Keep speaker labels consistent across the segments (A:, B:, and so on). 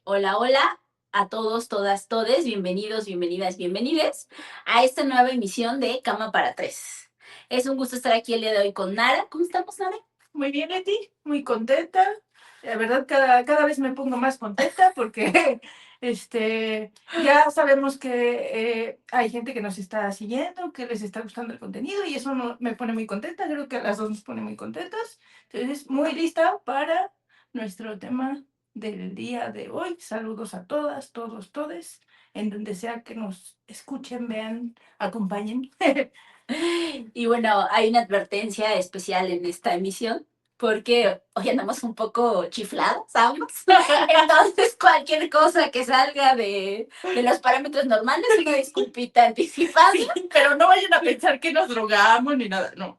A: Hola, hola a todos, todas, todes, bienvenidos, bienvenidas, bienvenides a esta nueva emisión de Cama para Tres. Es un gusto estar aquí el día de hoy con Nara. ¿Cómo estamos, Nara?
B: Muy bien, Leti, muy contenta. La verdad, cada vez me pongo más contenta porque ya sabemos que hay gente que nos está siguiendo, que les está gustando el contenido y eso me pone muy contenta. Creo que a las dos nos pone muy contentas. Entonces, muy lista para nuestro tema del día de hoy. Saludos a todas, todos, todes, en donde sea que nos escuchen, vean, acompañen.
A: Y bueno, hay una advertencia especial en esta emisión porque hoy andamos un poco chifladas ambos. Entonces, cualquier cosa que salga de los parámetros normales, una disculpita anticipada.
B: Sí, pero no vayan a pensar que nos drogamos ni nada, no,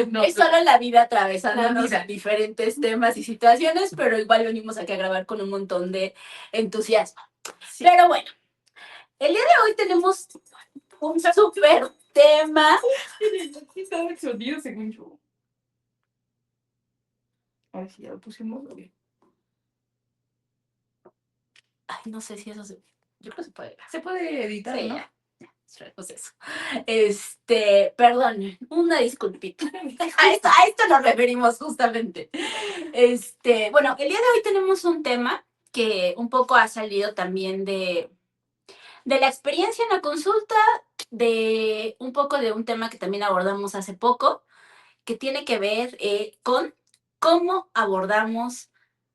B: no.
A: Es solo la vida atravesándonos
B: La vida.
A: en diferentes temas y situaciones, pero igual venimos aquí a grabar con un montón de entusiasmo.
B: Sí.
A: Pero bueno, el día de hoy tenemos un súper tema.
B: Aquí estaba el sonido según yo. A ver si ya lo pusimos.
A: Ay, no sé si eso se... Yo creo que se puede.
B: Se puede editar,
A: Sí,
B: ¿no?
A: ya. Pues eso. Perdón, una disculpita. A esto nos referimos justamente. Bueno, el día de hoy tenemos un tema que un poco ha salido también de la experiencia en la consulta, de un poco de un tema que también abordamos hace poco, que tiene que ver con cómo abordamos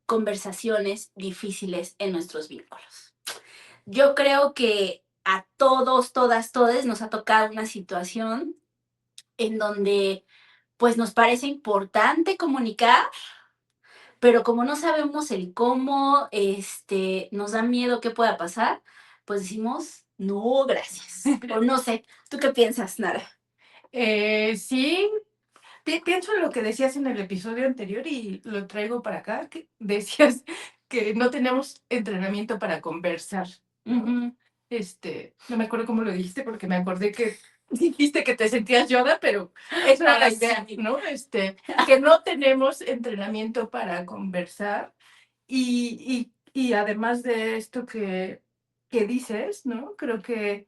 A: conversaciones difíciles en nuestros vínculos. Yo creo que a todos, todas, todes nos ha tocado una situación en donde pues nos parece importante comunicar, pero como no sabemos el cómo, nos da miedo qué pueda pasar, pues decimos, no, gracias. O no sé, ¿tú qué piensas, Nara?
B: Sí, pienso en lo que decías en el episodio anterior y lo traigo para acá, que decías que no tenemos entrenamiento para conversar, ¿no?
A: Ujú.
B: No me acuerdo cómo lo dijiste porque me acordé que dijiste que te sentías Yoda, pero esa era la idea, ¿no? Que no tenemos entrenamiento para conversar y además de esto que dices, ¿no? Creo que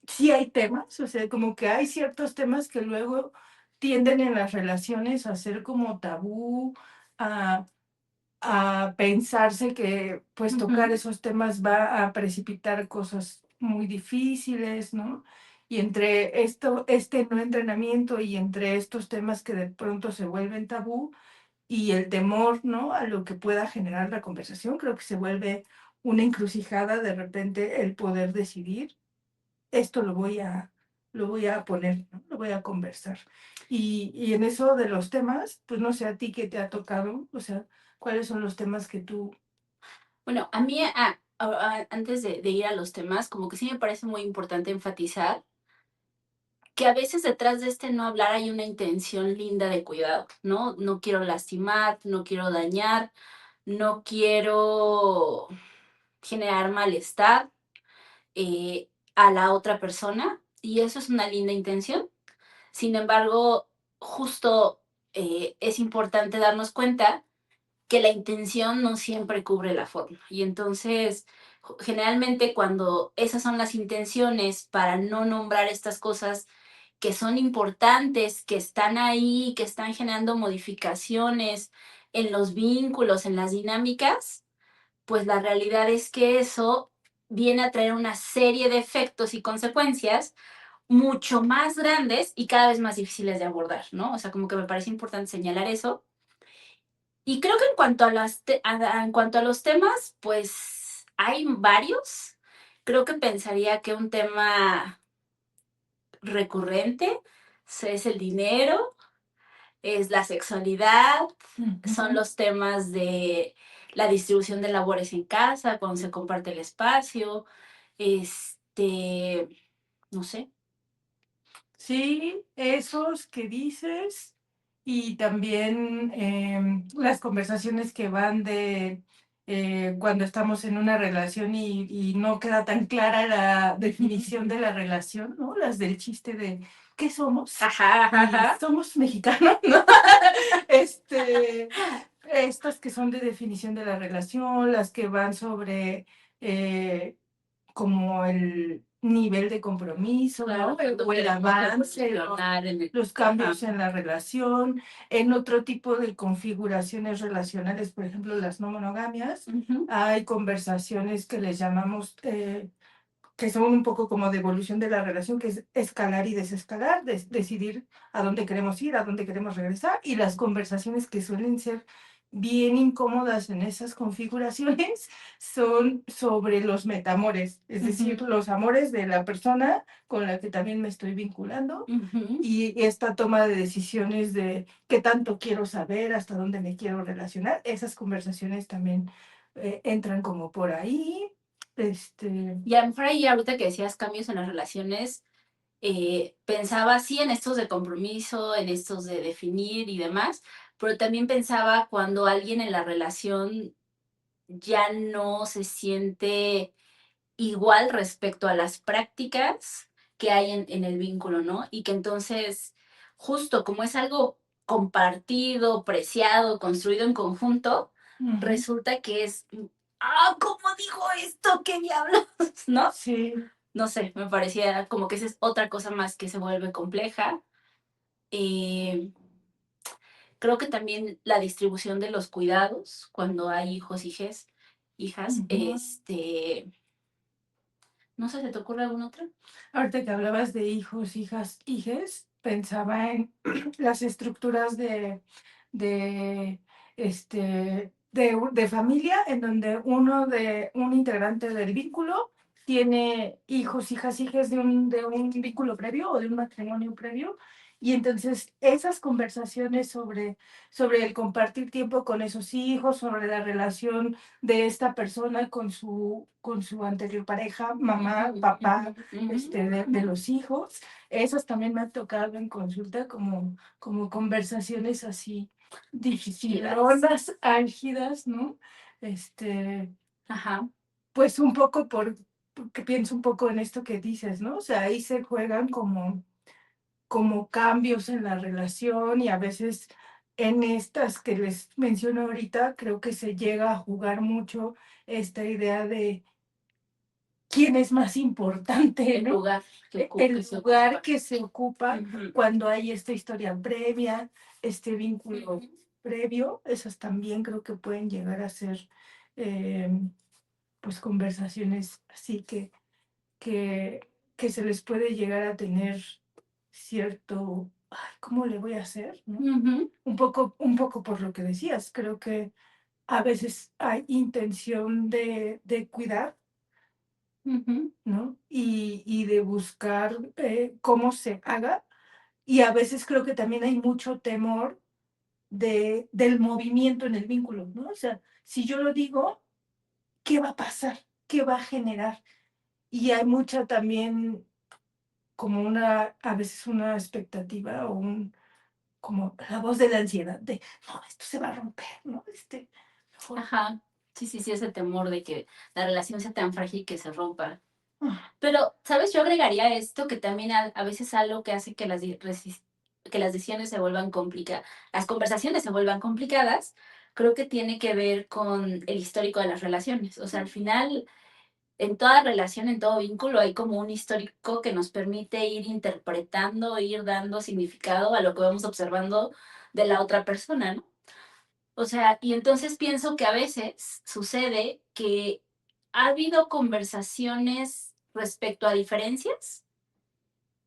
B: sí hay temas, o sea, como que hay ciertos temas que luego tienden en las relaciones a ser como tabú, a, a pensarse que pues tocar esos temas va a precipitar cosas muy difíciles, ¿no? Y entre este no entrenamiento y entre estos temas que de pronto se vuelven tabú y el temor, ¿no? A lo que pueda generar la conversación, creo que se vuelve una encrucijada de repente el poder decidir esto lo voy a poner, ¿no? Lo voy a conversar. Y en eso de los temas, pues no sé a ti qué te ha tocado, o sea, cuáles son los temas que tú...
A: Bueno, a mí, antes de ir a los temas, como que sí me parece muy importante enfatizar que a veces detrás de este no hablar hay una intención linda de cuidado, ¿no? No quiero lastimar, no quiero dañar, no quiero generar malestar a la otra persona y eso es una linda intención. Sin embargo, justo es importante darnos cuenta que la intención no siempre cubre la forma. Y entonces, generalmente cuando esas son las intenciones para no nombrar estas cosas que son importantes, que están ahí, que están generando modificaciones en los vínculos, en las dinámicas, pues la realidad es que eso viene a traer una serie de efectos y consecuencias mucho más grandes y cada vez más difíciles de abordar, ¿no? O sea, como que me parece importante señalar eso. Y creo que en cuanto a, en cuanto a los temas, pues hay varios. Creo que pensaría que un tema recurrente es el dinero, es la sexualidad, son los temas de la distribución de labores en casa, cuando se comparte el espacio, este, no sé.
B: Sí, esos que dices y también las conversaciones que van de cuando estamos en una relación y no queda tan clara la definición de la relación, ¿no? Las del chiste de ¿qué somos?
A: Ajá, ajá,
B: Y
A: ajá.
B: somos mexicanos, ¿no? Este, estas que son de definición de la relación, las que van sobre como el nivel de compromiso,
A: Claro,
B: ¿no?
A: cuando
B: O el
A: queremos
B: avance,
A: evolucionar en el
B: los
A: ajá.
B: cambios en la relación, en otro tipo de configuraciones relacionales, por ejemplo, las no monogamias.
A: Ujú,
B: Hay conversaciones que les llamamos que son un poco como de evolución de la relación, que es escalar y desescalar, decidir a dónde queremos ir, a dónde queremos regresar, y las conversaciones que suelen ser bien incómodas en esas configuraciones son sobre los metamores, es decir,
A: ujú,
B: los amores de la persona con la que también me estoy vinculando
A: ujú.
B: y esta toma de decisiones de qué tanto quiero saber, hasta dónde me quiero relacionar, esas conversaciones también entran como por ahí. Este,
A: Y a lo mejor ahí ahorita que decías cambios en las relaciones, pensaba sí en estos de compromiso, en estos de definir y demás, pero también pensaba cuando alguien en la relación ya no se siente igual respecto a las prácticas que hay en el vínculo, ¿no? Y que entonces, justo como es algo compartido, preciado, construido en conjunto,
B: ujú.
A: resulta que es, ¿cómo dijo esto? ¿Qué diablos? ¿No?
B: Sí,
A: No sé, me parecía como que esa es otra cosa más que se vuelve compleja. Eh, Creo que también la distribución de los cuidados, cuando hay hijos, hijas,
B: ujú.
A: no sé, ¿se te ocurre alguna otra?
B: Ahorita que hablabas de hijos, hijas, hijes, pensaba en las estructuras de, de familia en donde un integrante del vínculo tiene hijos, hijas, hijes de un vínculo previo o de un matrimonio previo. Y entonces esas conversaciones sobre el compartir tiempo con esos hijos, sobre la relación de esta persona con su anterior pareja, mamá,
A: Ujú,
B: papá,
A: ujú, ujú.
B: de los hijos, esas también me han tocado en consulta como conversaciones así
A: Chidas.
B: dificilonas, álgidas, ¿no? Este,
A: Ajá.
B: pues un poco porque pienso un poco en esto que dices, ¿no? O sea, ahí se juegan como cambios en la relación y a veces en estas que les menciono ahorita, creo que se llega a jugar mucho esta idea de quién es más importante,
A: El
B: ¿no?
A: lugar que
B: El
A: se
B: lugar
A: ocupa.
B: que se ocupa
A: Ujú,
B: cuando hay esta historia previa, este vínculo
A: ujú.
B: previo, esas también creo que pueden llegar a ser eh, pues conversaciones así que, que se les puede llegar a tener cierto, "Ay, ¿cómo le voy a hacer? ¿No?
A: Ujú,
B: Un poco por lo que decías, creo que a veces hay intención de cuidar,
A: ujú,
B: ¿no? Y de buscar cómo se haga. Y a veces creo que también hay mucho temor del movimiento en el vínculo, ¿no? O sea, si yo lo digo, ¿qué va a pasar? ¿Qué va a generar? Y hay mucha también como a veces una expectativa como la voz de la ansiedad de, no, esto se va a romper, ¿no? Mejor.
A: ajá. Sí, sí, sí, ese temor de que la relación sea tan frágil que se rompa.
B: Ah,
A: Pero, ¿sabes? Yo agregaría esto que también a veces algo que hace que que las decisiones se vuelvan complicadas, las conversaciones se vuelvan complicadas, creo que tiene que ver con el histórico de las relaciones. O sea, al final, en toda relación, en todo vínculo, hay como un histórico que nos permite ir interpretando, ir dando significado a lo que vamos observando de la otra persona, ¿no? O sea, y entonces pienso que a veces sucede que ha habido conversaciones respecto a diferencias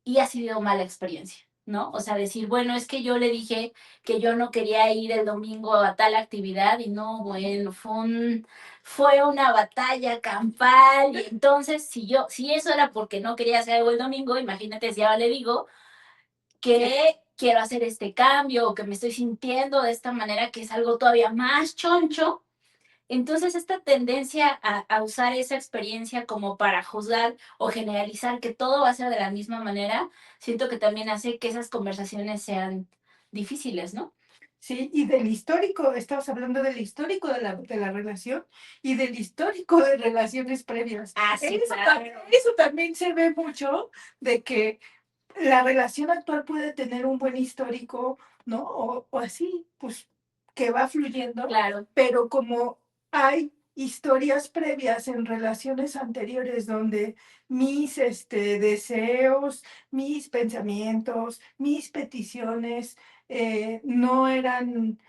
A: y ha sido mala experiencia, ¿no? O sea, decir, bueno, es que yo le dije que yo no quería ir el domingo a tal actividad y no, bueno, fue una batalla campal y entonces si eso era porque no quería hacer algo el domingo, imagínate si ahora le digo que quiero hacer este cambio o que me estoy sintiendo de esta manera que es algo todavía más choncho. Entonces, esta tendencia a usar esa experiencia como para juzgar o generalizar que todo va a ser de la misma manera, siento que también hace que esas conversaciones sean difíciles, ¿no?
B: sí, y del histórico, estamos hablando del histórico de la relación y del histórico de relaciones previas.
A: Ah, sí,
B: Eso también se ve mucho de que la relación actual puede tener un buen histórico, ¿no? O así, pues que va fluyendo,
A: Claro.
B: pero como hay historias previas en relaciones anteriores donde mis, deseos, mis pensamientos, mis peticiones, no eran,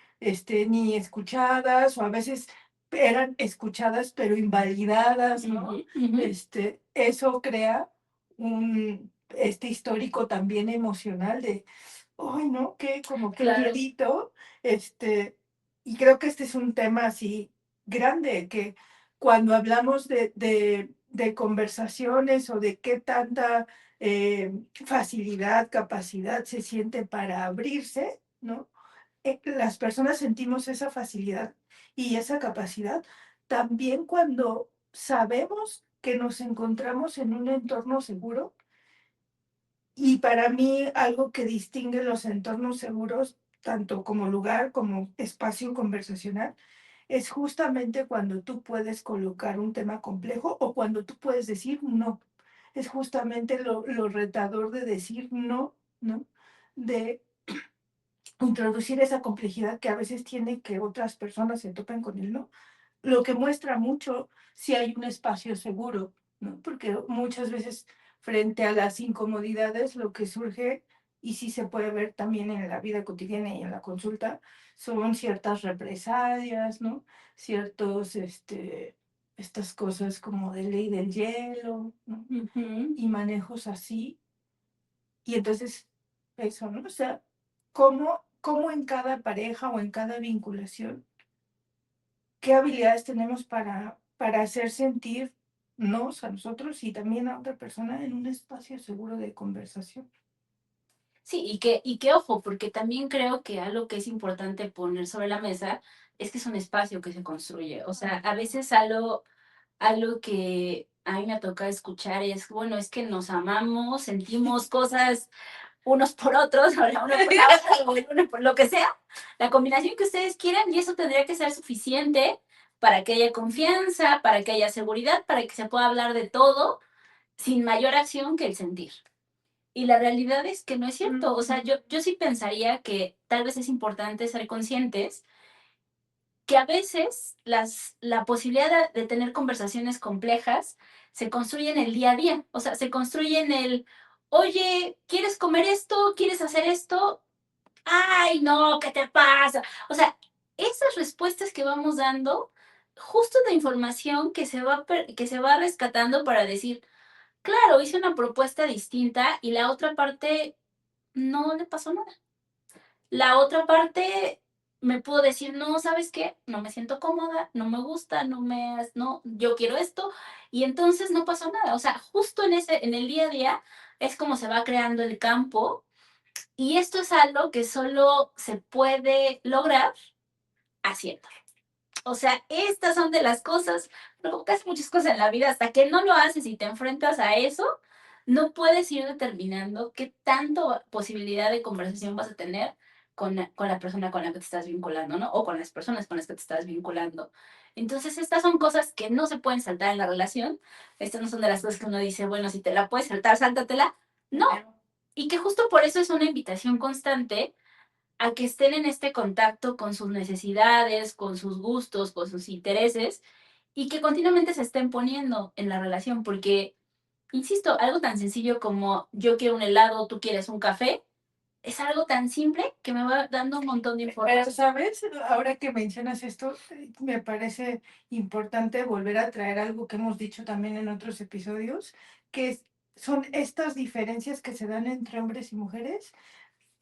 B: ni escuchadas, o a veces eran escuchadas, pero invalidadas, ¿no?
A: Ujú, ujú.
B: Eso crea un, histórico también emocional de, ay, ¿no? Que como que
A: Claro.
B: miedito, y creo que este es un tema así grande, que cuando hablamos de conversaciones o de qué tanta facilidad, capacidad se siente para abrirse, ¿no? Las personas sentimos esa facilidad y esa capacidad también cuando sabemos que nos encontramos en un entorno seguro. Y para mí algo que distingue los entornos seguros, tanto como lugar como espacio conversacional, es justamente cuando tú puedes colocar un tema complejo o cuando tú puedes decir no. Es justamente lo retador de decir no, ¿no? De introducir esa complejidad que a veces tiene que otras personas se topen con el no. Lo que muestra mucho si hay un espacio seguro, ¿no? Porque muchas veces frente a las incomodidades lo que surge, y sí se puede ver también en la vida cotidiana y en la consulta, son ciertas represalias, ¿no? Ciertos, estas cosas como de ley del hielo, ¿no?
A: Ujú.
B: Y manejos así. Y entonces, eso, ¿no? O sea, cómo en cada pareja o en cada vinculación qué habilidades tenemos para hacer sentirnos a nosotros y también a otra persona en un espacio seguro de conversación.
A: Sí, y que ojo, porque también creo que algo que es importante poner sobre la mesa es que es un espacio que se construye. O sea, a veces algo que a mí me toca escuchar es, bueno, es que nos amamos, sentimos cosas unos por otros, o la una por la otra, o el uno por lo que sea, la combinación que ustedes quieran, y eso tendría que ser suficiente para que haya confianza, para que haya seguridad, para que se pueda hablar de todo sin mayor acción que el sentir. Y la realidad es que no es cierto. O sea, yo sí pensaría que tal vez es importante ser conscientes que a veces la posibilidad de tener conversaciones complejas se construye en el día a día. O sea, se construye en el, oye, ¿quieres comer esto? ¿Quieres hacer esto? Ay, no, ¿qué te pasa? O sea, esas respuestas que vamos dando, justo la información que se va rescatando para decir, claro, hice una propuesta distinta y la otra parte no le pasó nada. La otra parte me pudo decir, no, ¿sabes qué? No me siento cómoda, no me gusta, no, yo quiero esto, y entonces no pasó nada. O sea, justo en el día a día es como se va creando el campo, y esto es algo que solo se puede lograr haciendo. O sea, estas son de las cosas, pero como casi muchas cosas en la vida, hasta que no lo haces y te enfrentas a eso, no puedes ir determinando qué tanto posibilidad de conversación vas a tener con la persona con la que te estás vinculando, ¿no? O con las personas con las que te estás vinculando. Entonces, estas son cosas que no se pueden saltar en la relación. Estas no son de las cosas que uno dice, bueno, si te la puedes saltar, sáltatela. No. Y que justo por eso es una invitación constante a que estén en este contacto con sus necesidades, con sus gustos, con sus intereses, y que continuamente se estén poniendo en la relación, porque, insisto, algo tan sencillo como yo quiero un helado, tú quieres un café, es algo tan simple que me va dando un montón de
B: Pero,
A: información.
B: ¿sabes? Ahora que mencionas esto, me parece importante volver a traer algo que hemos dicho también en otros episodios, que son estas diferencias que se dan entre hombres y mujeres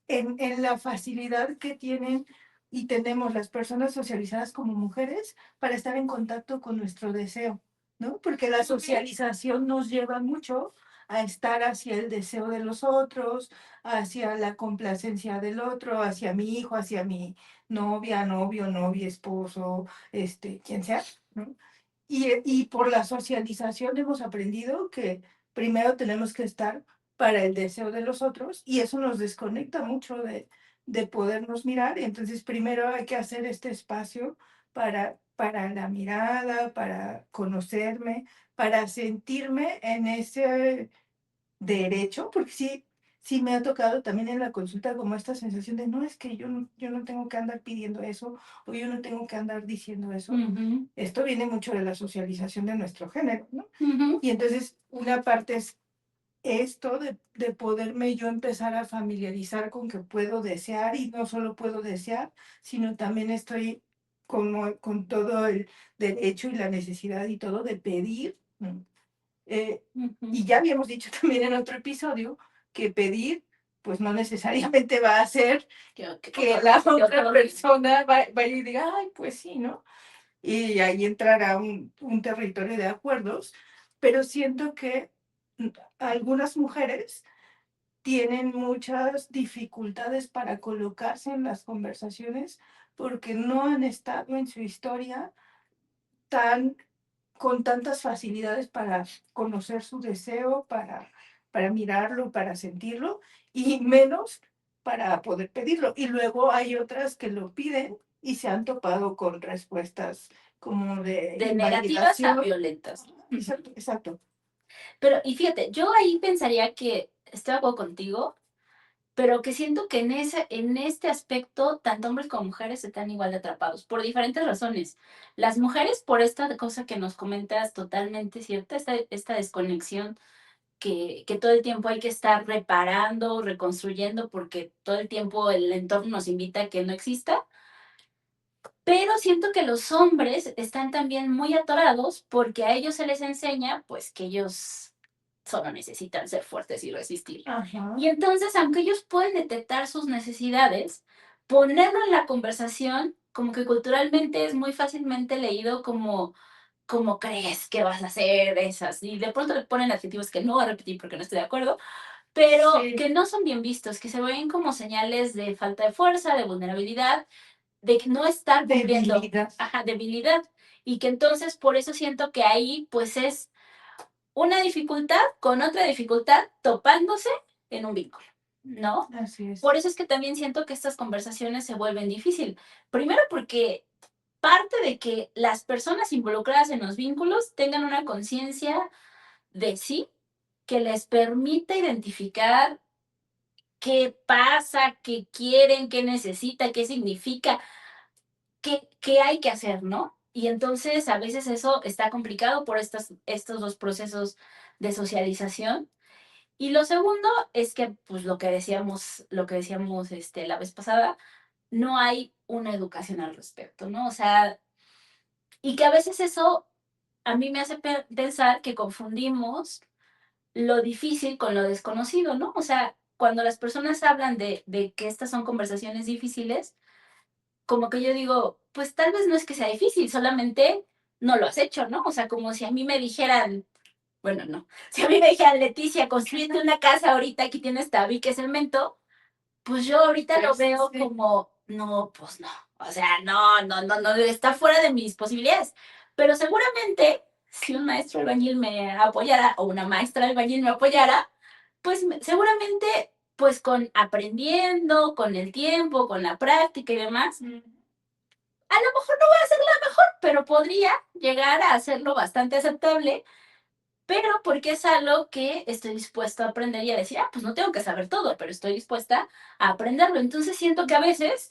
B: en la facilidad que tienen y tenemos las personas socializadas como mujeres para estar en contacto con nuestro deseo, ¿no? Porque la socialización nos lleva mucho a estar hacia el deseo de los otros, hacia la complacencia del otro, hacia mi hijo, hacia mi novia, novio, novia, esposo, quien sea, ¿no? Y por la socialización hemos aprendido que primero tenemos que estar para el deseo de los otros y eso nos desconecta mucho de podernos mirar. Y entonces primero hay que hacer este espacio para la mirada, para conocerme, para sentirme en ese derecho, porque sí, sí me ha tocado también en la consulta como esta sensación de, no, es que yo no tengo que andar pidiendo eso, o yo no tengo que andar diciendo eso.
A: Ujú,
B: Esto viene mucho de la socialización de nuestro género, ¿no?
A: ujú,
B: Y entonces una parte es esto de poderme yo empezar a familiarizar con que puedo desear y no solo puedo desear, sino también estoy como con todo el derecho y la necesidad y todo de pedir. Eh,
A: ujú.
B: y ya habíamos dicho también en otro episodio que pedir, pues no necesariamente va a hacer
A: Que
B: que la
A: que
B: otra
A: otorgue.
B: persona vaya y diga, ay, pues sí, ¿no? Y ahí entrará un territorio de acuerdos, pero siento que mm, algunas mujeres tienen muchas dificultades para colocarse en las conversaciones porque no han estado en su historia tan con tantas facilidades para conocer su deseo, para mirarlo, para sentirlo, y menos para poder pedirlo. Y luego hay otras que lo piden y se han topado con respuestas como de
A: De negativas a
B: invalidación.
A: violentas. Ujú.
B: Exacto, exacto.
A: Pero, y fíjate, yo ahí pensaría que estoy de acuerdo contigo, pero que siento que en este aspecto, tanto hombres como mujeres están igual de atrapados, por diferentes razones. Las mujeres, por esta cosa que nos comentas totalmente cierta, esta desconexión que todo el tiempo hay que estar reparando, reconstruyendo, porque todo el tiempo el entorno nos invita a que no exista. Pero siento que los hombres están también muy atorados porque a ellos se les enseña, pues, que ellos solo necesitan ser fuertes y resistir.
B: Ajá.
A: Y entonces, aunque ellos pueden detectar sus necesidades, ponerlo en la conversación, como que culturalmente es muy fácilmente leído como, como crees que vas a hacer esas. Y de pronto le ponen adjetivos que no voy a repetir porque no estoy de acuerdo, pero
B: Sí,
A: que no son bien vistos, que se ven como señales de falta de fuerza, de vulnerabilidad, de no estar cumpliendo,
B: debilidad.
A: ajá, debilidad. Y que entonces por eso siento que ahí pues es una dificultad con otra dificultad topándose en un vínculo, ¿no?
B: Así
A: Por
B: es.
A: eso es que también siento que estas conversaciones se vuelven difícil. Primero porque parte de que las personas involucradas en los vínculos tengan una conciencia de sí que les permita identificar qué pasa, qué quieren, qué necesita, qué significa, qué hay que hacer, ¿no? Y entonces a veces eso está complicado por estos dos procesos de socialización. Y lo segundo es que, pues lo que decíamos la vez pasada, no hay una educación al respecto, ¿no? O sea, y que a veces eso a mí me hace pensar que confundimos lo difícil con lo desconocido, ¿no? O sea, cuando las personas hablan de que estas son conversaciones difíciles, como que yo digo, pues tal vez no es que sea difícil, solamente no lo has hecho, ¿no? O sea, como si a mí me dijeran, bueno, no, si a mí me dijeran, Leticia, construyete una casa ahorita, aquí tienes tabique, cemento, pues yo ahorita lo
B: Pues
A: veo
B: sí.
A: como, no, pues no, o sea, no, no, no, no, está fuera de mis posibilidades, pero seguramente si un maestro albañil me apoyara o una maestra albañil me apoyara, pues seguramente, pues con aprendiendo, con el tiempo, con la práctica y demás,
B: Mm,
A: a lo mejor no voy a hacer la mejor, pero podría llegar a hacerlo bastante aceptable, pero porque es algo que estoy dispuesto a aprender y a decir, ah, pues no tengo que saber todo, pero estoy dispuesta a aprenderlo. Entonces siento que a veces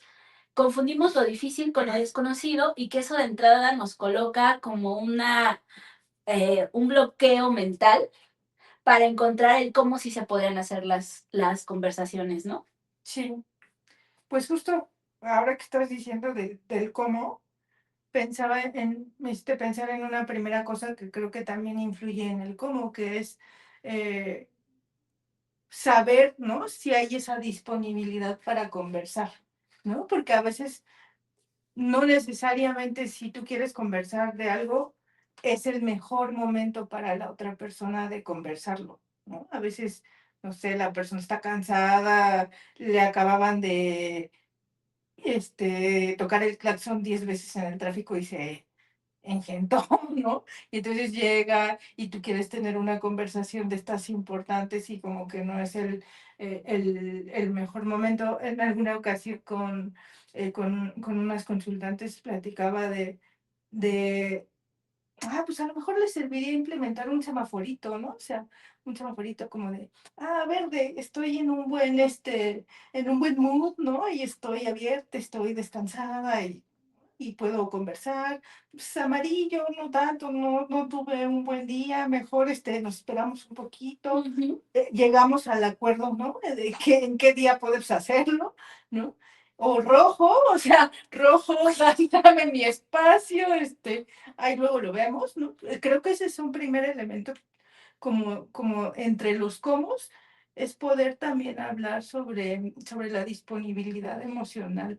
A: confundimos lo difícil con lo desconocido y que eso de entrada nos coloca como un bloqueo mental para encontrar el cómo sí se podrían hacer las conversaciones, ¿no?
B: sí. Pues justo ahora que estás diciendo del cómo, pensaba me hiciste pensar en una primera cosa que creo que también influye en el cómo, que es eh, saber, ¿no? Si hay esa disponibilidad para conversar, ¿no? Porque a veces no necesariamente si tú quieres conversar de algo, es el mejor momento para la otra persona de conversarlo, ¿no? A veces, no sé, la persona está cansada, le acababan de tocar el claxon 10 veces en el tráfico y se engentó, ¿no? Y entonces llega y tú quieres tener una conversación de estas importantes y como que no es el mejor momento. En alguna ocasión con unas consultantes platicaba de pues a lo mejor le serviría implementar un semaforito, ¿no? O sea, un semaforito como de, verde, estoy en un buen mood, ¿no? Y estoy abierta, estoy descansada y puedo conversar. Pues amarillo, no tanto, no tuve un buen día, mejor nos esperamos un poquito,
A: Ujú.
B: llegamos al acuerdo, ¿no? De que en qué día podemos hacerlo, ¿no? O rojo, o sea, rojo, dame mi espacio, ahí luego lo vemos, ¿no? Creo que ese es un primer elemento como entre los cómo, es poder también hablar sobre la disponibilidad emocional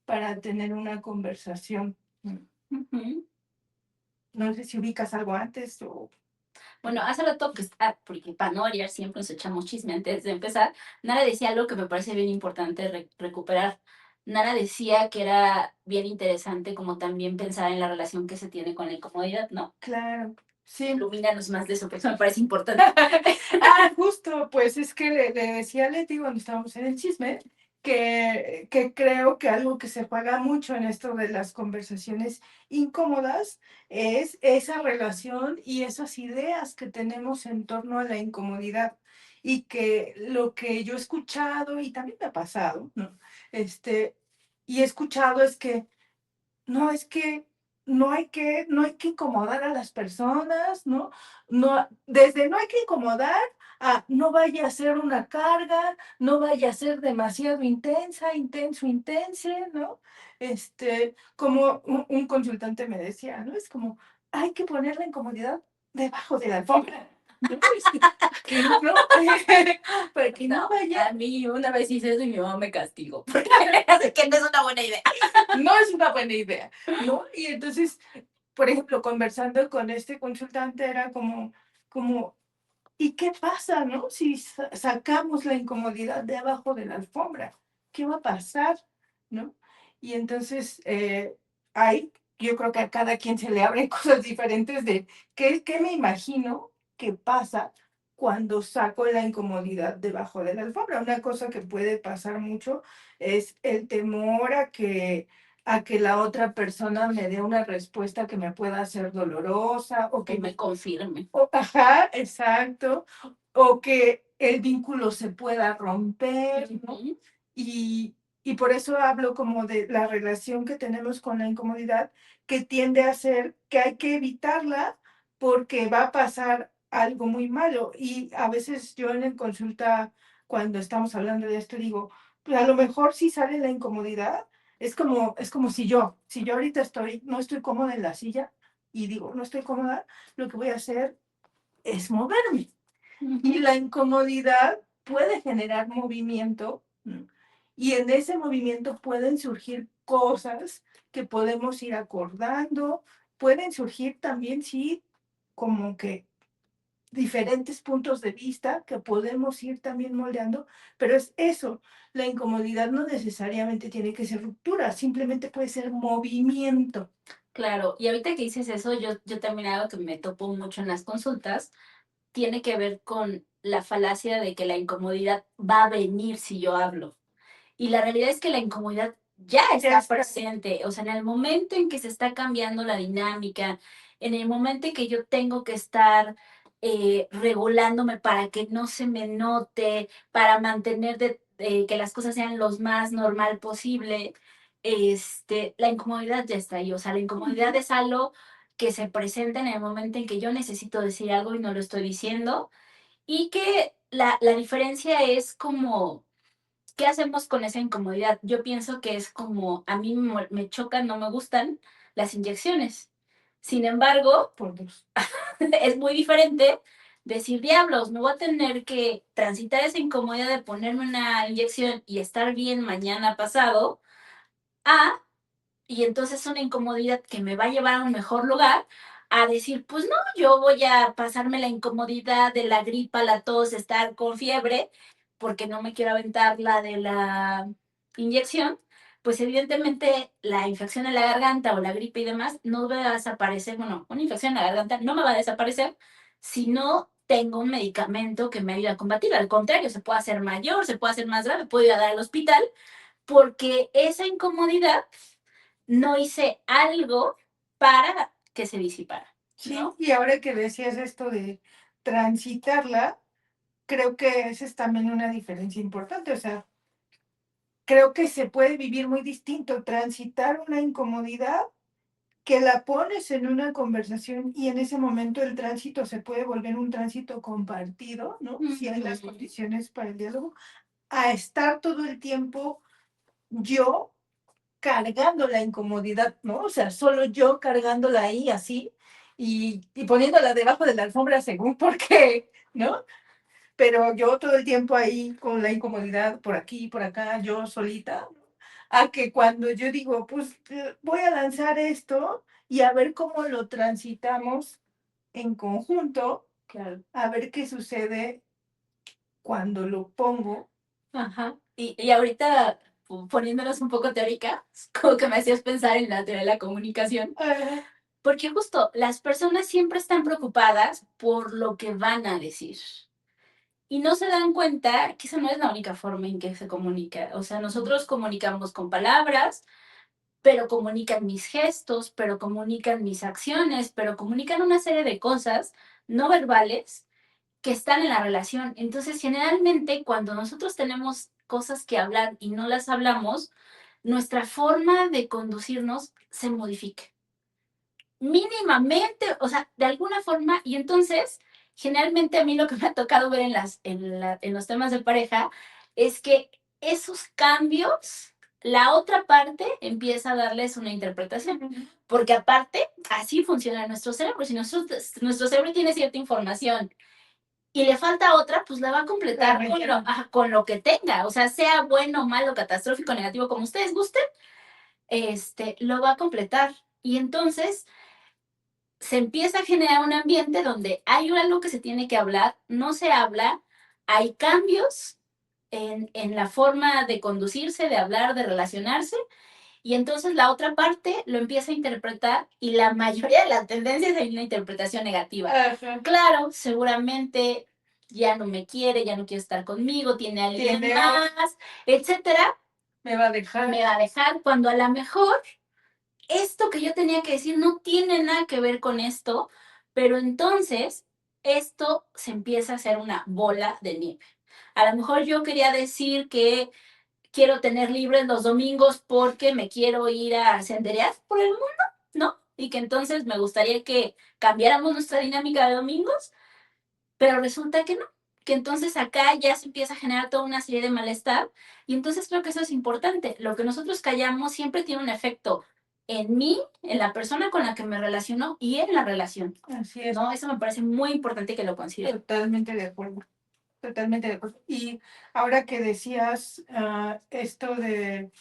B: para tener una conversación.
A: Ujú.
B: No sé si ubicas algo antes o...
A: Bueno, hace rato que está, porque para no variar siempre nos echamos chisme antes de empezar, Nara decía algo que me parece bien importante recuperar. Nara decía que era bien interesante como también pensar en la relación que se tiene con la incomodidad, ¿no?
B: Claro, sí.
A: Ilumínanos más de eso, porque eso me parece importante.
B: Justo, pues es que le decía a Leti cuando estábamos en el chisme que creo que algo que se juega mucho en esto de las conversaciones incómodas es esa relación y esas ideas que tenemos en torno a la incomodidad. Y que lo que yo he escuchado, y también me ha pasado, ¿no? Y he escuchado es que no, es que no hay que incomodar a las personas, ¿no? No, desde no hay que incomodar a no vaya a ser una carga, no vaya a ser demasiado intensa, intenso, intense, ¿no? Como un consultante me decía, ¿no? Es como, hay que poner la incomodidad debajo de la alfombra, ¿no? Que no, para que no
A: No,
B: vaya.
A: a mí una vez hice eso y mi mamá me castigó, porque así que no es una buena idea.
B: No es una buena idea, ¿no? Y entonces, por ejemplo, conversando con este consultante era como, ¿y qué pasa, no? Si sacamos la incomodidad de abajo de la alfombra, ¿qué va a pasar, no? Y entonces, yo creo que a cada quien se le abren cosas diferentes de qué me imagino que pasa cuando saco la incomodidad debajo de la alfombra. Una cosa que puede pasar mucho es el temor a que la otra persona me dé una respuesta que me pueda hacer dolorosa o
A: Que
B: que
A: me confirme.
B: ajá, exacto, o que el vínculo se pueda romper, ¿no?
A: Ujú.
B: Y, y por eso hablo como de la relación que tenemos con la incomodidad, que tiende a ser que hay que evitarla porque va a pasar algo muy malo. Y a veces yo en el consulta, cuando estamos hablando de esto, digo, pues a lo mejor si sale la incomodidad, es como si yo ahorita no estoy cómoda en la silla y digo, no estoy cómoda, lo que voy a hacer es moverme. Y la incomodidad puede generar movimiento, ¿no? Y en ese movimiento pueden surgir cosas que podemos ir acordando, pueden surgir también, sí, como que diferentes puntos de vista que podemos ir también moldeando, pero es eso, la incomodidad no necesariamente tiene que ser ruptura, simplemente puede ser movimiento.
A: Claro, y ahorita que dices eso, yo también algo que me topo mucho en las consultas tiene que ver con la falacia de que la incomodidad va a venir si yo hablo. Y la realidad es que la incomodidad ya está presente. O sea, en el momento en que se está cambiando la dinámica, en el momento en que yo tengo que estar regulándome para que no se me note, para mantener que las cosas sean lo más normal posible, la incomodidad ya está ahí. O sea, la incomodidad es algo que se presenta en el momento en que yo necesito decir algo y no lo estoy diciendo. Y que la diferencia es como, ¿qué hacemos con esa incomodidad? Yo pienso que es como, a mí me chocan, no me gustan las inyecciones. Sin embargo,
B: Por Dios.
A: es muy diferente decir, diablos, me voy a tener que transitar esa incomodidad de ponerme una inyección y estar bien mañana pasado, a y entonces una incomodidad que me va a llevar a un mejor lugar, a decir, pues no, yo voy a pasarme la incomodidad de la gripa, la tos, estar con fiebre, porque no me quiero aventar la de la inyección, pues evidentemente la infección en la garganta o la gripe y demás no va a desaparecer, bueno, una infección en la garganta no me va a desaparecer si no tengo un medicamento que me ayude a combatir. Al contrario, se puede hacer mayor, se puede hacer más grave, puedo ir a dar al hospital, porque esa incomodidad no hice algo para que se disipara,
B: Sí,
A: ¿no?
B: y ahora que decías esto de transitarla, creo que esa es también una diferencia importante, o sea, creo que se puede vivir muy distinto, transitar una incomodidad que la pones en una conversación y en ese momento el tránsito se puede volver un tránsito compartido, ¿no? Si hay las
A: Ujú.
B: condiciones para el diálogo, a estar todo el tiempo yo cargando la incomodidad, ¿no? O sea, solo yo cargándola ahí así y poniéndola debajo de la alfombra según por qué, ¿no? Pero yo todo el tiempo ahí con la incomodidad por aquí, por acá, yo solita, a que cuando yo digo, pues voy a lanzar esto y a ver cómo lo transitamos en conjunto,
A: Claro.
B: a ver qué sucede cuando lo pongo.
A: Ajá. Y ahorita, poniéndonos un poco teóricas, como que me hacías pensar en la teoría de la comunicación,
B: Ah,
A: porque justo las personas siempre están preocupadas por lo que van a decir. Y no se dan cuenta que esa no es la única forma en que se comunica. O sea, nosotros comunicamos con palabras, pero comunican mis gestos, pero comunican mis acciones, pero comunican una serie de cosas no verbales que están en la relación. Entonces, generalmente, cuando nosotros tenemos cosas que hablar y no las hablamos, nuestra forma de conducirnos se modifica mínimamente, o sea, de alguna forma, y entonces, generalmente a mí lo que me ha tocado ver en los temas de pareja es que esos cambios, la otra parte empieza a darles una interpretación, porque aparte, así funciona nuestro cerebro, si nuestro cerebro tiene cierta información y le falta otra, pues la va a completar con lo que tenga, o sea, sea bueno, malo, catastrófico, negativo, como ustedes gusten, lo va a completar. Y entonces se empieza a generar un ambiente donde hay algo que se tiene que hablar, no se habla, hay cambios en la forma de conducirse, de hablar, de relacionarse, y entonces la otra parte lo empieza a interpretar y la mayoría de las tendencias hay una interpretación negativa.
B: ajá.
A: Claro, seguramente ya no me quiere, ya no quiere estar conmigo, tiene a alguien
B: Tiene
A: más, etcétera,
B: me va a dejar.
A: me va a dejar cuando a lo mejor esto que yo tenía que decir no tiene nada que ver con esto, pero entonces esto se empieza a hacer una bola de nieve. A lo mejor yo quería decir que quiero tener libres los domingos porque me quiero ir a senderear por el mundo, ¿no? Y que entonces me gustaría que cambiáramos nuestra dinámica de domingos, pero resulta que no, que entonces acá ya se empieza a generar toda una serie de malestar y entonces creo que eso es importante. Lo que nosotros callamos siempre tiene un efecto en mí, en la persona con la que me relaciono y en la relación.
B: Así es.
A: ¿No? Eso me parece muy importante que lo consideren.
B: Totalmente de acuerdo. Totalmente de acuerdo. Y ahora que decías esto de,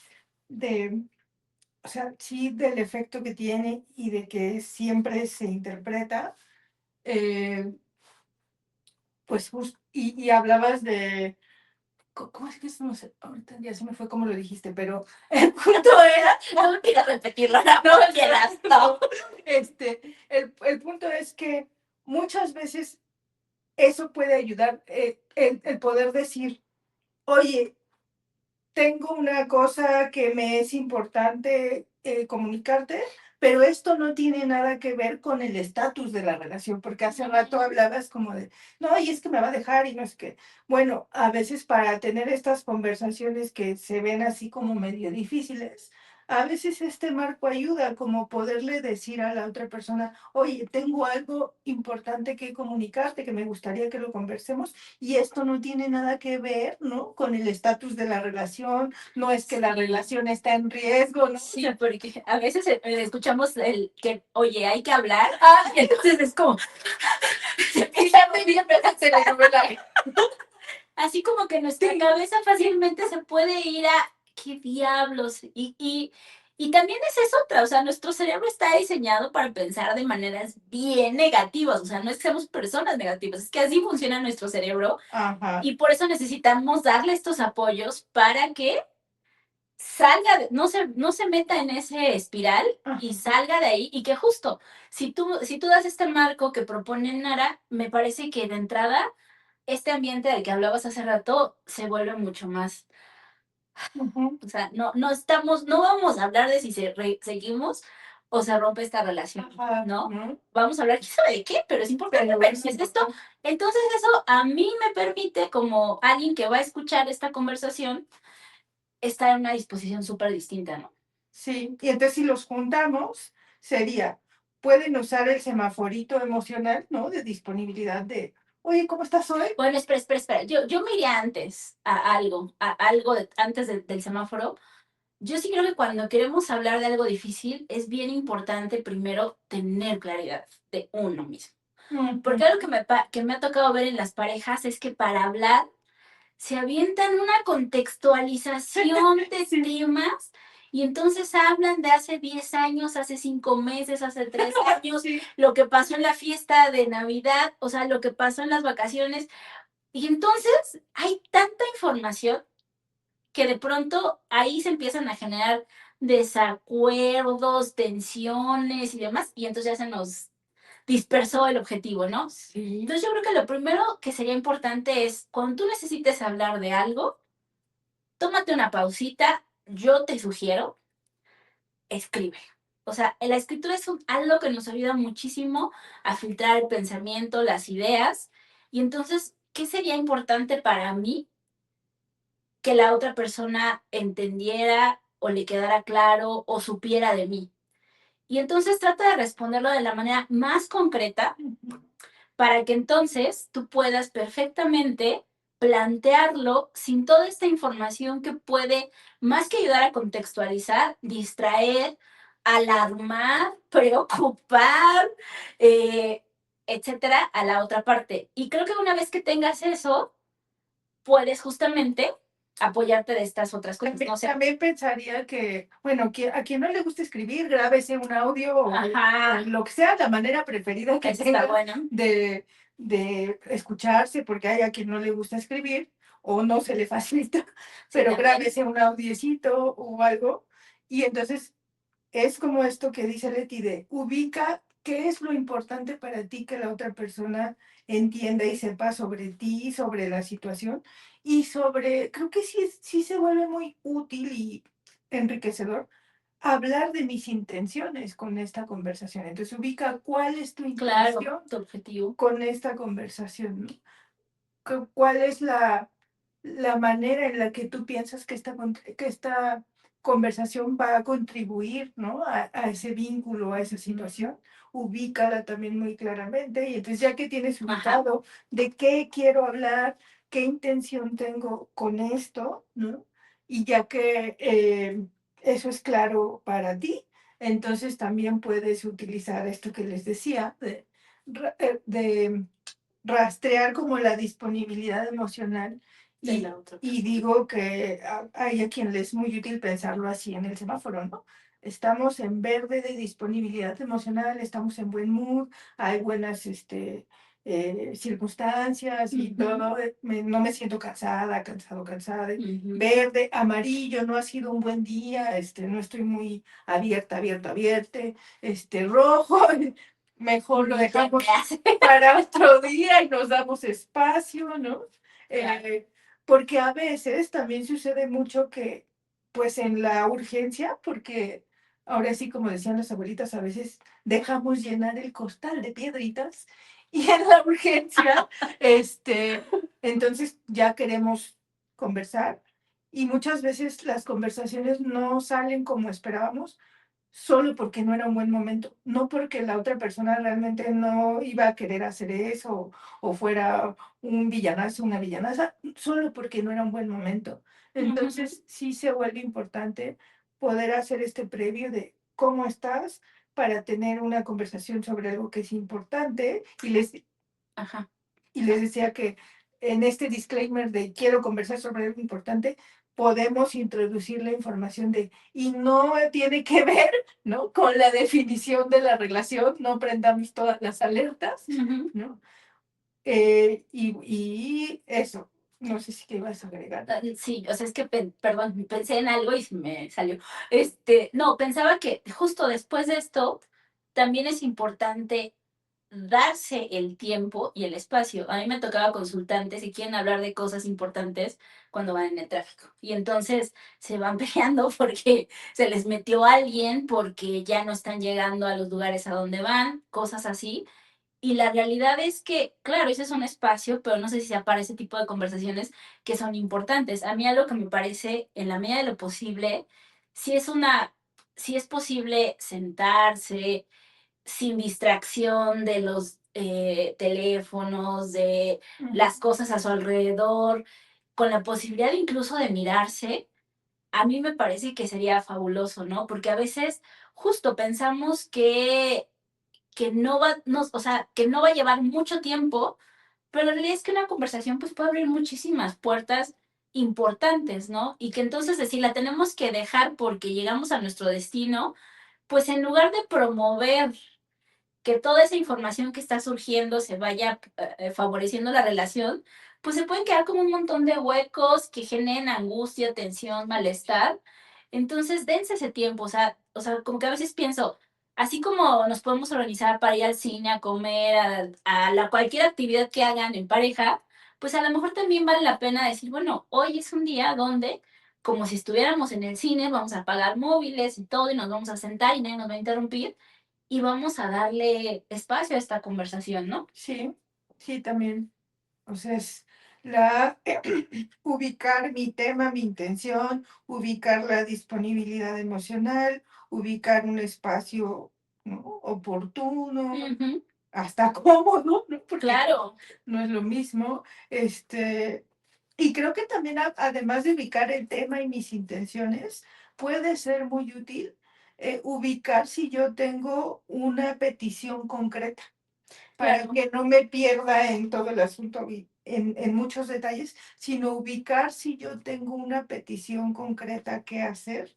B: o sea, sí, del efecto que tiene y de que siempre se interpreta, eh, pues y hablabas de, ¿cómo es que eso no sé? Ahorita ya se me fue como lo dijiste, pero el punto era,
A: No quiero repetirlo, no,
B: no,
A: quieras, no.
B: el punto es que muchas veces eso puede ayudar, el poder decir, oye, tengo una cosa que me es importante comunicarte, pero esto no tiene nada que ver con el estatus de la relación, porque hace rato hablabas como de, no, y es que me va a dejar y no es que, bueno, a veces para tener estas conversaciones que se ven así como medio difíciles, a veces este marco ayuda como poderle decir a la otra persona, oye, tengo algo importante que comunicarte, que me gustaría que lo conversemos y esto no tiene nada que ver, ¿no? Con el estatus de la relación, no es que la
A: Sí.
B: relación está en riesgo, ¿no?
A: Sí, porque a veces escuchamos el que, oye, hay que hablar, y
B: Y
A: entonces es como,
B: y ya me vi a telenovela.
A: así como que nuestra cabeza fácilmente se puede ir a, ¿qué diablos? Y también esa es otra, o sea, nuestro cerebro está diseñado para pensar de maneras bien negativas, o sea, no es que seamos personas negativas, es que así funciona nuestro cerebro
B: Ajá.
A: y por eso necesitamos darle estos apoyos para que salga, no se meta en ese espiral y
B: Ajá.
A: salga de ahí y que justo, si tú das este marco que propone Nara, me parece que de entrada este ambiente del que hablabas hace rato se vuelve mucho más,
B: Ujú.
A: o sea, no vamos a hablar de si seguimos, o se rompe esta relación,
B: Ajá,
A: ¿no?
B: ¿no?
A: Vamos a hablar, ¿quién sabe de qué? Pero es importante,
B: Pero
A: pero
B: es
A: es esto.
B: importante.
A: Entonces eso a mí me permite, como alguien que va a escuchar esta conversación, estar en una disposición súper distinta, ¿no?
B: Sí, y entonces si los juntamos, sería, pueden usar el semaforito emocional, ¿no? De disponibilidad de, oye, ¿cómo estás hoy?
A: Bueno, espera. Yo me iría antes a algo antes del semáforo. Yo sí creo que cuando queremos hablar de algo difícil, es bien importante primero tener claridad de uno mismo. Porque
B: Ujú.
A: algo que me ha tocado ver en las parejas es que para hablar se avientan una contextualización de
B: Sí.
A: temas y entonces hablan de hace 10 años, hace 5 meses, hace 3 años,
B: Sí.
A: lo que pasó en la fiesta de Navidad, o sea, lo que pasó en las vacaciones. Y entonces hay tanta información que de pronto ahí se empiezan a generar desacuerdos, tensiones y demás, y entonces ya se nos dispersó el objetivo, ¿no?
B: Sí.
A: Entonces yo creo que lo primero que sería importante es, cuando tú necesites hablar de algo, tómate una pausita, yo te sugiero, escribe. O sea, la escritura es algo que nos ayuda muchísimo a filtrar el pensamiento, las ideas, y entonces, ¿qué sería importante para mí que la otra persona entendiera o le quedara claro o supiera de mí? Y entonces trata de responderlo de la manera más concreta para que entonces tú puedas perfectamente plantearlo sin toda esta información que puede, más que ayudar a contextualizar, distraer, alarmar, preocupar, eh, etcétera, a la otra parte. Y creo que una vez que tengas eso, puedes justamente apoyarte de estas otras cosas.
B: También,
A: No sé.
B: también pensaría que, bueno, a quien no le gusta escribir, grábese un audio o lo que sea, la manera preferida que
A: Eso está
B: tenga
A: bueno.
B: de escucharse, porque hay a quien no le gusta escribir o no se le facilita,
A: Sí,
B: pero
A: también.
B: grábese un audiecito o algo. Y entonces es como esto que dice Leti de ubica qué es lo importante para ti que la otra persona entienda y sepa sobre ti, sobre la situación y sobre, creo que sí, sí se vuelve muy útil y enriquecedor hablar de mis intenciones con esta conversación. Entonces ubica cuál es tu
A: Claro,
B: intención
A: tu objetivo.
B: con esta conversación, ¿no? ¿Cuál es la manera en la que tú piensas que esta conversación va a contribuir, ¿no? A ese vínculo, a esa situación? Ubícala también muy claramente y entonces ya que tienes
A: Ajá.
B: ubicado de qué quiero hablar, qué intención tengo con esto, ¿no? Y ya que eso es claro para ti, entonces también puedes utilizar esto que les decía de rastrear como la disponibilidad emocional
A: De la otra
B: y
A: persona.
B: digo que hay a quien le es muy útil pensarlo así en el semáforo, ¿no? Estamos en verde de disponibilidad emocional, estamos en buen mood, hay buenas circunstancias y todo, no me siento cansada, cansada. Verde, amarillo, no ha sido un buen día, no estoy muy abierta, rojo, mejor lo dejamos para otro día y nos damos espacio, ¿no?
A: Claro.
B: Porque a veces también sucede mucho que, pues en la urgencia, porque ahora sí, como decían las abuelitas, a veces dejamos llenar el costal de piedritas y en la urgencia, entonces ya queremos conversar y muchas veces las conversaciones no salen como esperábamos solo porque no era un buen momento, no porque la otra persona realmente no iba a querer hacer eso o fuera un villanazo, una villanaza, solo porque no era un buen momento. Entonces, sí se vuelve importante poder hacer este previo de cómo estás para tener una conversación sobre algo que es importante
A: Ajá.
B: y les decía que en este disclaimer de quiero conversar sobre algo importante, podemos introducir la información de, y no tiene que ver, ¿no? Con la definición de la relación, no prendamos todas las alertas, ¿no? Y eso, no sé si te ibas a agregar.
A: Sí, o sea, es que, perdón, pensé en algo y se me salió. No, pensaba que justo después de esto, también es importante darse el tiempo y el espacio. A mí me tocaba consultantes y quieren hablar de cosas importantes cuando van en el tráfico. Y entonces se van peleando porque se les metió alguien, porque ya no están llegando a los lugares a donde van, cosas así. Y la realidad es que, claro, ese es un espacio, pero no sé si sea para ese tipo de conversaciones que son importantes. A mí algo que me parece, en la medida de lo posible, si es una, si es posible sentarse sin distracción de los teléfonos, de las cosas a su alrededor, con la posibilidad incluso de mirarse, a mí me parece que sería fabuloso, ¿no? Porque a veces justo pensamos que no va, no, o sea, que no va a llevar mucho tiempo, pero la realidad es que una conversación pues puede abrir muchísimas puertas importantes, ¿no? Y que entonces decir, la tenemos que dejar porque llegamos a nuestro destino, pues en lugar de promover que toda esa información que está surgiendo se vaya favoreciendo la relación, pues se pueden quedar como un montón de huecos que generen angustia, tensión, malestar. Entonces, dense ese tiempo, o sea, como que a veces pienso, así como nos podemos organizar para ir al cine, a comer, cualquier actividad que hagan en pareja, pues a lo mejor también vale la pena decir, bueno, hoy es un día donde, como si estuviéramos en el cine, vamos a apagar móviles y todo y nos vamos a sentar y nadie nos va a interrumpir y vamos a darle espacio a esta conversación, ¿no?
B: Sí, sí, también. O sea, es la ubicar mi tema, mi intención, ubicar la disponibilidad emocional, ubicar un espacio, ¿no? Oportuno,
A: Ujú,
B: hasta cómodo, ¿no? Porque
A: claro,
B: no es lo mismo. Y creo que también, además de ubicar el tema y mis intenciones, puede ser muy útil ubicar si yo tengo una petición concreta para
A: claro.
B: que no me pierda en todo el asunto y en muchos detalles, sino ubicar si yo tengo una petición concreta que hacer,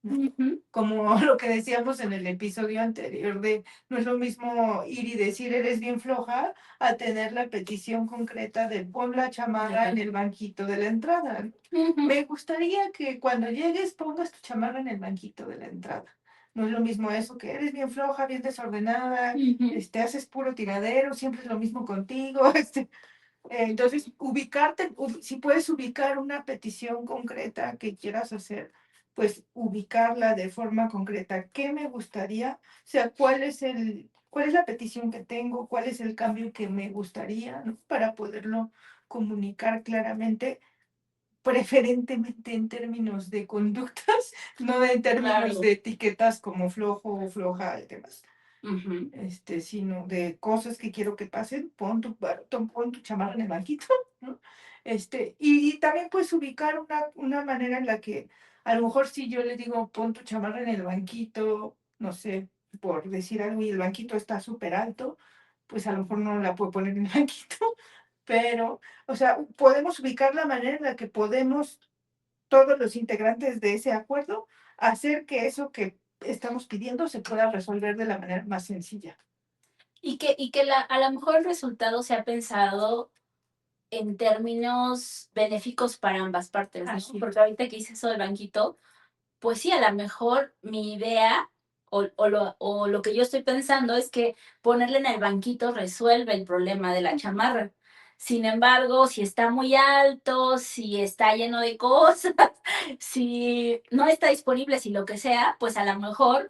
B: ¿no?
A: Ujú,
B: Como lo que decíamos en el episodio anterior de no es lo mismo ir y decir eres bien floja a tener la petición concreta de pon la chamarra en el banquito de la entrada, ¿no?
A: ujú,
B: Me gustaría que cuando llegues pongas tu chamarra en el banquito de la entrada. No es lo mismo eso que eres bien floja, bien desordenada,
A: ujú.
B: haces puro tiradero, siempre es lo mismo contigo. Entonces, ubicarte, si puedes ubicar una petición concreta que quieras hacer, pues ubicarla de forma concreta. ¿Qué me gustaría? O sea, cuál es la petición que tengo? ¿Cuál es el cambio que me gustaría, ¿no? Para poderlo comunicar claramente, preferentemente en términos de conductas, no en términos
A: Claro.
B: de etiquetas como flojo o floja y demás.
A: Ujú.
B: Sino de cosas que quiero que pasen, pon tu chamarra en el banquito, ¿no? Y también puedes ubicar una manera en la que a lo mejor si yo le digo pon tu chamarra en el banquito, no sé, por decir algo, y el banquito está súper alto, pues a lo mejor no la puedo poner en el banquito, pero, o sea, podemos ubicar la manera en la que podemos todos los integrantes de ese acuerdo hacer que eso que estamos pidiendo se pueda resolver de la manera más sencilla.
A: Y que a lo mejor el resultado se ha pensado en términos benéficos para ambas partes, ¿no?
B: Así
A: Porque
B: es.
A: ahorita que hice eso del banquito, pues sí, a lo mejor mi idea o lo que yo estoy pensando es que ponerle en el banquito resuelve el problema de la chamarra. Sin embargo, si está muy alto, si está lleno de cosas, si no está disponible, si lo que sea, pues a lo mejor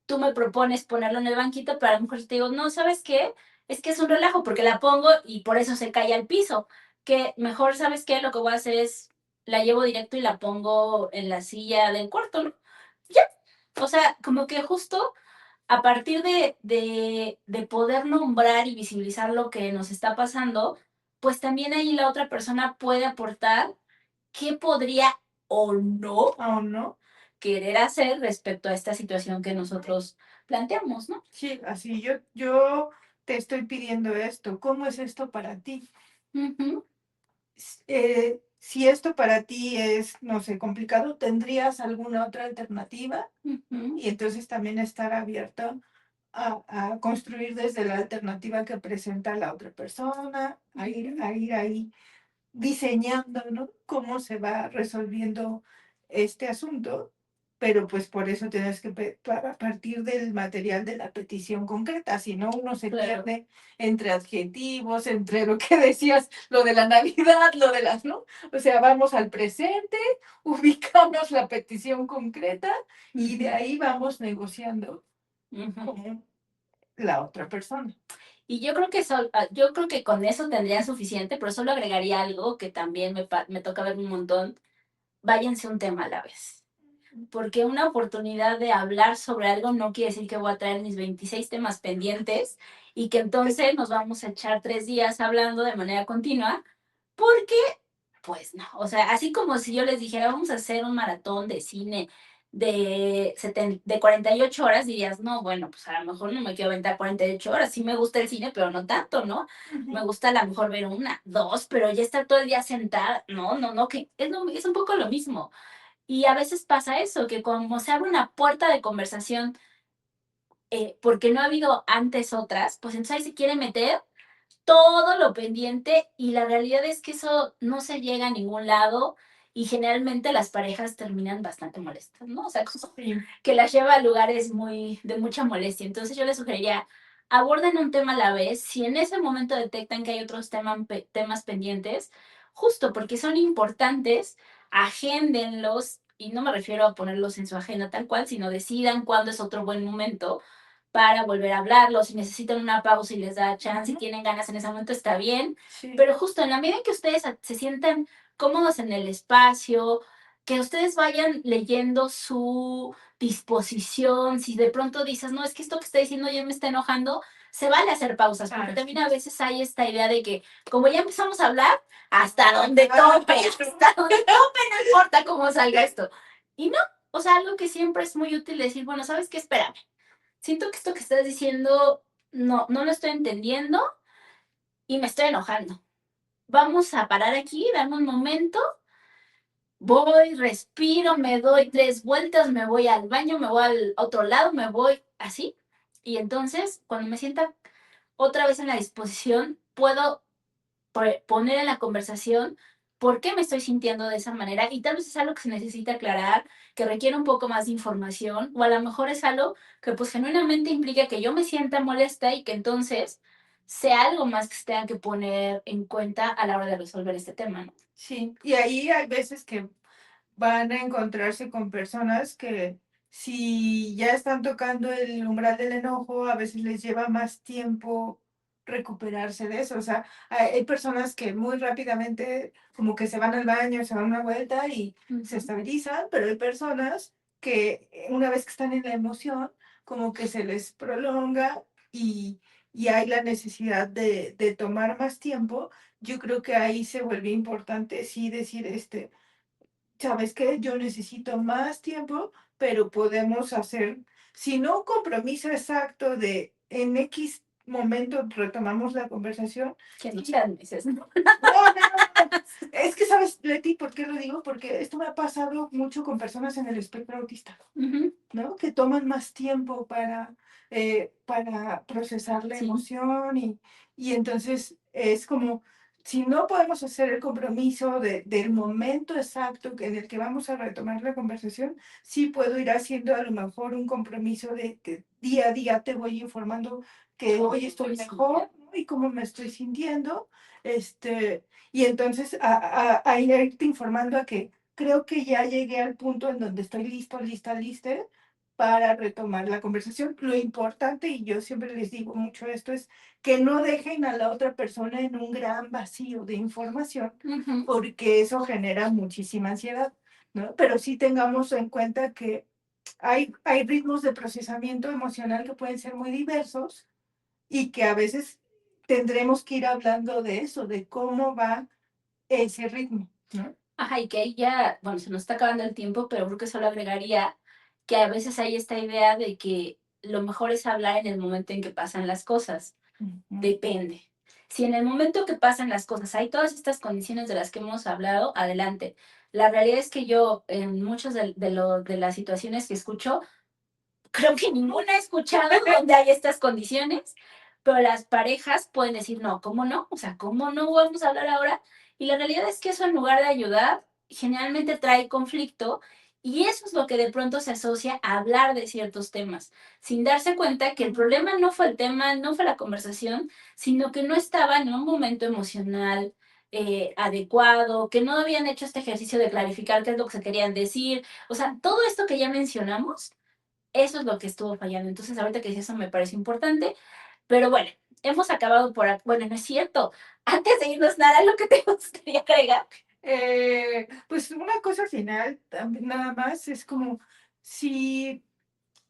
A: tú me propones ponerlo en el banquito, pero a lo mejor yo te digo, no, ¿sabes qué? Es que es un relajo porque la pongo y por eso se cae al piso. Que mejor, ¿sabes qué? Lo que voy a hacer es la llevo directo y la pongo en la silla del cuarto, ¿no? Ya. O sea, como que justo a partir de poder nombrar y visibilizar lo que nos está pasando, pues también ahí la otra persona puede aportar qué podría o no
B: ¿O no?
A: querer hacer respecto a esta situación que nosotros planteamos, ¿no?
B: Sí, así yo te estoy pidiendo esto. ¿Cómo es esto para ti?
A: Ujú,
B: Si esto para ti es, no sé, complicado, ¿tendrías alguna otra alternativa?
A: ujú,
B: Y entonces también estar abierto a construir desde la alternativa que presenta la otra persona,
A: ujú.
B: a ir ahí diseñando, ¿no? Cómo se va resolviendo este asunto, pero pues por eso tienes que para partir del material de la petición concreta, si no uno se
A: Claro.
B: pierde entre adjetivos, entre lo que decías, lo de la Navidad, lo de las, ¿no? O sea, vamos al presente, ubicamos la petición concreta y de ahí vamos negociando con la otra persona.
A: Y yo creo que con eso tendría suficiente, pero solo agregaría algo que también me toca ver un montón. Váyanse un tema a la vez. Porque una oportunidad de hablar sobre algo no quiere decir que voy a traer mis 26 temas pendientes y que entonces nos vamos a echar 3 días hablando de manera continua, porque, pues no, o sea, así como si yo les dijera, vamos a hacer un maratón de cine de 48 horas, dirías, no, bueno, pues a lo mejor no me quiero aventar 48 horas, sí me gusta el cine, pero no tanto, ¿no? Me gusta a lo mejor ver una, dos, pero ya estar todo el día sentada, no, no, no, que es un poco lo mismo. Y a veces pasa eso, que como se abre una puerta de conversación, porque no ha habido antes otras, pues entonces ahí se quiere meter todo lo pendiente y la realidad es que eso no se llega a ningún lado y generalmente las parejas terminan bastante molestas, ¿no? O sea, como
B: Sí.
A: que las lleva a lugares de mucha molestia. Entonces yo les sugeriría, aborden un tema a la vez. Si en ese momento detectan que hay otros temas pendientes, justo porque son importantes, agéndenlos y no me refiero a ponerlos en su agenda tal cual, sino decidan cuándo es otro buen momento para volver a hablarlo, si necesitan una pausa y les da chance, si tienen ganas en ese momento, está bien,
B: Sí.
A: pero justo en la medida en que ustedes se sientan cómodos en el espacio, que ustedes vayan leyendo su disposición, si de pronto dices, no, es que esto que está diciendo ya me está enojando, se vale hacer pausas, porque también a veces hay esta idea de que como ya empezamos a hablar, hasta donde tope, hasta donde tope, no importa cómo salga esto. Y no, o sea, algo que siempre es muy útil decir, bueno, ¿sabes qué? Espérame, siento que esto que estás diciendo no lo estoy entendiendo y me estoy enojando. Vamos a parar aquí, dame un momento, voy, respiro, me doy 3 vueltas, me voy al baño, me voy al otro lado, me voy así. Y entonces, cuando me sienta otra vez en la disposición, puedo poner en la conversación por qué me estoy sintiendo de esa manera y tal vez es algo que se necesita aclarar, que requiere un poco más de información o a lo mejor es algo que pues genuinamente implica que yo me sienta molesta y que entonces sea algo más que se tenga que poner en cuenta a la hora de resolver este tema, ¿no?
B: Sí, y ahí hay veces que van a encontrarse con personas que si ya están tocando el umbral del enojo, a veces les lleva más tiempo recuperarse de eso. O sea, hay personas que muy rápidamente como que se van al baño, se dan una vuelta y se estabilizan, pero hay personas que una vez que están en la emoción, como que se les prolonga y hay la necesidad de tomar más tiempo. Yo creo que ahí se vuelve importante sí decir, ¿sabes qué? Yo necesito más tiempo, pero podemos hacer, si no un compromiso exacto de en X momento retomamos la conversación.
A: Que no sean meses, ¿no?
B: No, no, no, no. Es que, ¿sabes, Leti, por qué lo digo? Porque esto me ha pasado mucho con personas en el espectro autista, ¿no? Que toman más tiempo para procesar la
A: Sí.
B: emoción y entonces es como, si no podemos hacer el compromiso del momento exacto en el que vamos a retomar la conversación, sí puedo ir haciendo a lo mejor un compromiso de que día a día te voy informando que hoy estoy mejor, ¿no? Y cómo me estoy sintiendo, y entonces a irte informando a que creo que ya llegué al punto en donde estoy listo, lista, lista para retomar la conversación. Lo importante, y yo siempre les digo mucho esto, es que no dejen a la otra persona en un gran vacío de información, porque eso genera muchísima ansiedad, ¿no? Pero sí tengamos en cuenta que hay ritmos de procesamiento emocional que pueden ser muy diversos y que a veces tendremos que ir hablando de eso, de cómo va ese ritmo, ¿no?
A: Ajá, y que ahí ya, bueno, se nos está acabando el tiempo, pero creo que solo agregaría que a veces hay esta idea de que lo mejor es hablar en el momento en que pasan las cosas. Depende. Si en el momento que pasan las cosas hay todas estas condiciones de las que hemos hablado, adelante. La realidad es que yo en muchas de las situaciones que escucho, creo que ninguna he escuchado donde hay estas condiciones, pero las parejas pueden decir, no, ¿cómo no? O sea, ¿cómo no vamos a hablar ahora? Y la realidad es que eso en lugar de ayudar, generalmente trae conflicto Y eso es lo que de pronto se asocia a hablar de ciertos temas, sin darse cuenta que el problema no fue el tema, no fue la conversación, sino que no estaba en un momento emocional adecuado, que no habían hecho este ejercicio de clarificar qué es lo que se querían decir. O sea, todo esto que ya mencionamos, eso es lo que estuvo fallando. Entonces, ahorita que dices eso me parece importante, pero bueno, hemos acabado por aquí. Bueno, no es cierto. Antes de irnos, nada, lo que te gustaría agregar.
B: Pues una cosa final, también nada más, es como si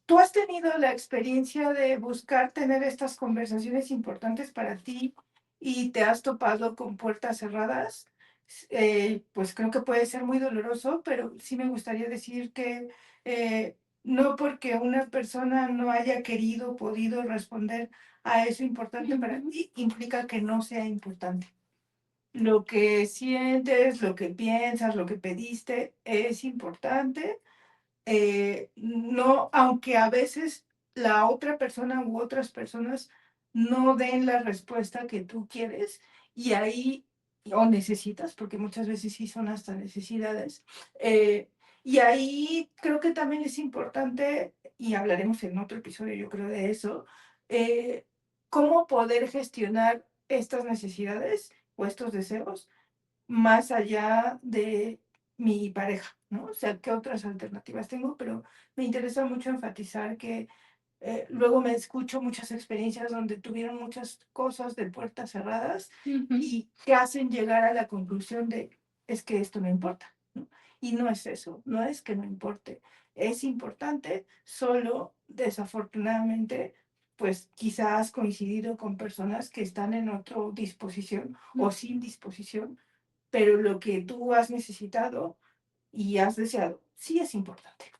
B: tú has tenido la experiencia de buscar tener estas conversaciones importantes para ti y te has topado con puertas cerradas, pues creo que puede ser muy doloroso, pero sí me gustaría decir que no porque una persona no haya querido, podido responder a eso importante para ti, implica que no sea importante. Lo que sientes, lo que piensas, lo que pediste es importante. No, aunque a veces la otra persona u otras personas no den la respuesta que tú quieres y ahí, o necesitas, porque muchas veces sí son hasta necesidades, y ahí creo que también es importante, y hablaremos en otro episodio, yo creo, de eso, cómo poder gestionar estas necesidades o estos deseos más allá de mi pareja, ¿no? O sea, ¿qué otras alternativas tengo? Pero me interesa mucho enfatizar que luego me escucho muchas experiencias donde tuvieron muchas cosas de puertas cerradas y que hacen llegar a la conclusión de, es que esto no importa, ¿no? Y no es eso, no es que no importe, es importante, solo desafortunadamente, pues quizás has coincidido con personas que están en otra disposición o sin disposición, pero lo que tú has necesitado y has deseado sí es importante.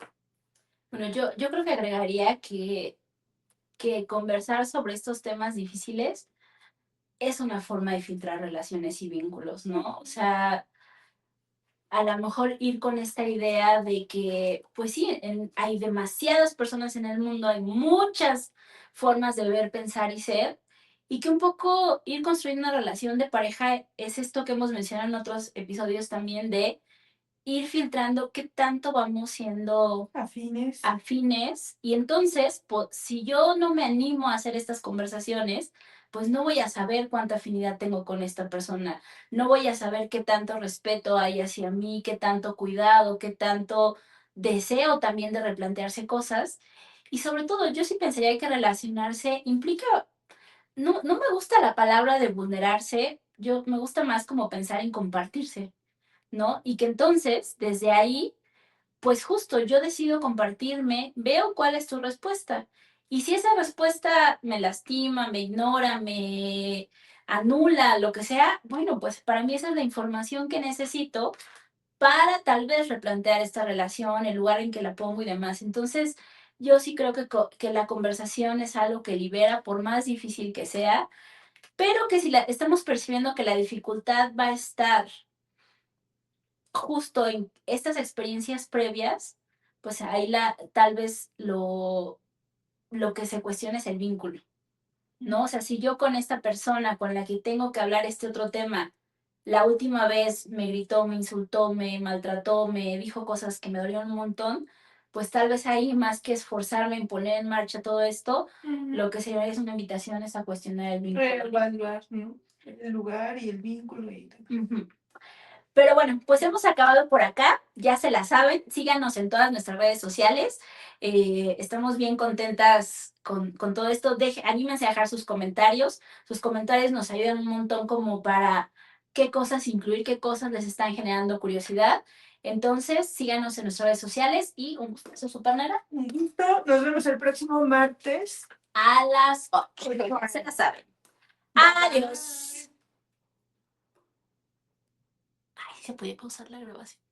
A: Bueno, yo creo que agregaría que conversar sobre estos temas difíciles es una forma de filtrar relaciones y vínculos, ¿no? O sea, a lo mejor ir con esta idea de que, pues sí, hay demasiadas personas en el mundo, hay muchas formas de ver, pensar y ser, y que un poco ir construyendo una relación de pareja es esto que hemos mencionado en otros episodios también de ir filtrando qué tanto vamos siendo
B: Afines.
A: afines y entonces, si yo no me animo a hacer estas conversaciones, pues no voy a saber cuánta afinidad tengo con esta persona, no voy a saber qué tanto respeto hay hacia mí, qué tanto cuidado, qué tanto deseo también de replantearse cosas. Y sobre todo, yo sí pensaría que relacionarse implica, no me gusta la palabra de vulnerarse, yo me gusta más como pensar en compartirse, ¿no? Y que entonces, desde ahí, pues justo yo decido compartirme, veo cuál es tu respuesta. Y si esa respuesta me lastima, me ignora, me anula, lo que sea, bueno, pues para mí esa es la información que necesito para tal vez replantear esta relación, el lugar en que la pongo y demás. Entonces, yo sí creo que la conversación es algo que libera, por más difícil que sea, pero que si estamos percibiendo que la dificultad va a estar justo en estas experiencias previas, pues ahí tal vez lo que se cuestiona es el vínculo, ¿no? O sea, si yo con esta persona con la que tengo que hablar este otro tema, la última vez me gritó, me insultó, me maltrató, me dijo cosas que me dolieron un montón, pues tal vez ahí, más que esforzarme en poner en marcha todo esto, lo que sería es una invitación es a cuestionar el vínculo.
B: Reevaluar, ¿no? El lugar y el vínculo y todo.
A: Pero bueno, pues hemos acabado por acá, ya se la saben, síganos en todas nuestras redes sociales, estamos bien contentas con todo esto, anímense a dejar sus comentarios nos ayudan un montón como para qué cosas incluir, qué cosas les están generando curiosidad, entonces síganos en nuestras redes sociales y un gusto, Supernera.
B: Un gusto, nos vemos el próximo martes.
A: A las 8, se la saben. Adiós. Ay, se puede pausar la grabación.